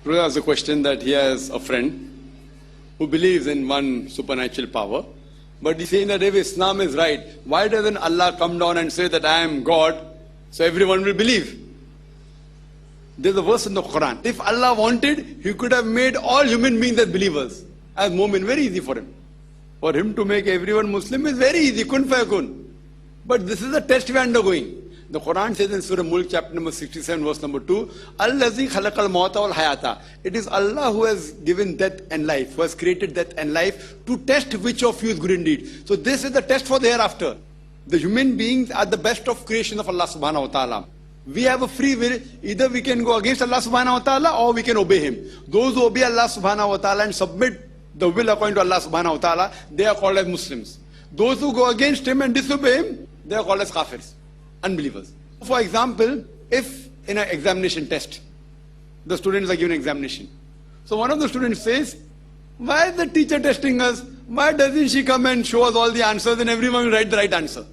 Ruya has a question that he has a friend who believes in one supernatural power, but he's saying that if Islam is right, why doesn't Allah come down and say that I am God, so everyone will believe? There's a verse in the Quran. If Allah wanted, He could have made all human beings as believers, as mu'min. Very easy for Him. For Him to make everyone Muslim is very easy, kun fayakun. But this is the test we are undergoing. The Quran says in Surah Mulk, chapter number 67, verse number 2, Allazi khalaqal mawta wal hayata. It is Allah who has given death and life, who has created death and life to test which of you is good indeed. So this is the test for the hereafter. The human beings are the best of creation of Allah subhanahu wa ta'ala. We have a free will. Either we can go against Allah subhanahu wa ta'ala or we can obey Him. Those who obey Allah subhanahu wa ta'ala and submit the will according to Allah subhanahu wa ta'ala, they are called as Muslims. Those who go against Him and disobey Him, they are called as kafirs, unbelievers. For example, if in an examination test, the students are given an examination. So one of the students says, why is the teacher testing us? Why doesn't she come and show us all the answers and everyone will write the right answer?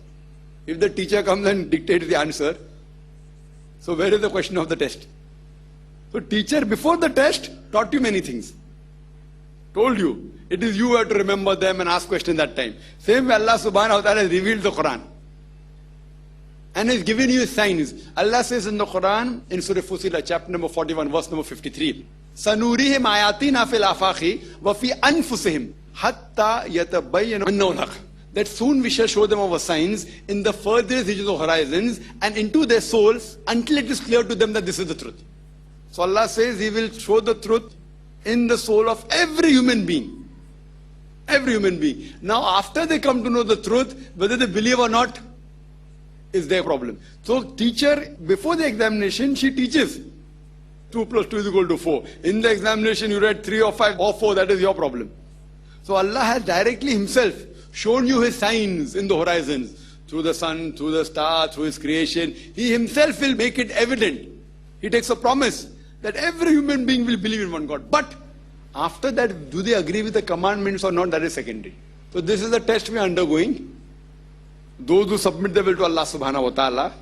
If the teacher comes and dictates the answer, so where is the question of the test? So teacher before the test taught you many things. Told you. It is you who have to remember them and ask questions that time. Same way Allah subhanahu wa ta'ala has revealed the Quran. And has given you signs. Allah says in the Quran, in Surah Fussilat, chapter number 41, verse number 53, Sanurihim ayatina fil afaqi wa fi anfusihim hatta yatabayyana annahu al-haq. That soon we shall show them our signs in the furthest reaches of horizons and into their souls until it is clear to them that this is the truth. So Allah says He will show the truth in the soul of every human being. Every human being. Now after they come to know the truth, whether they believe or not, is their problem. So teacher, before the examination, she teaches 2 plus 2 is equal to 4. In the examination you read 3 or 5 or 4, that is your problem. So Allah has directly Himself shown you His signs in the horizons, through the sun, through the star, through His creation. He Himself will make it evident. He takes a promise that every human being will believe in one God. But after that, do they agree with the commandments or not? That is secondary. So this is the test we are undergoing. Those who submit their will to Allah subhanahu wa ta'ala,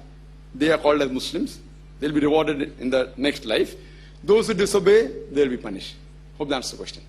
they are called as Muslims. They will be rewarded in the next life. Those who disobey, they will be punished. Hope that answers the question.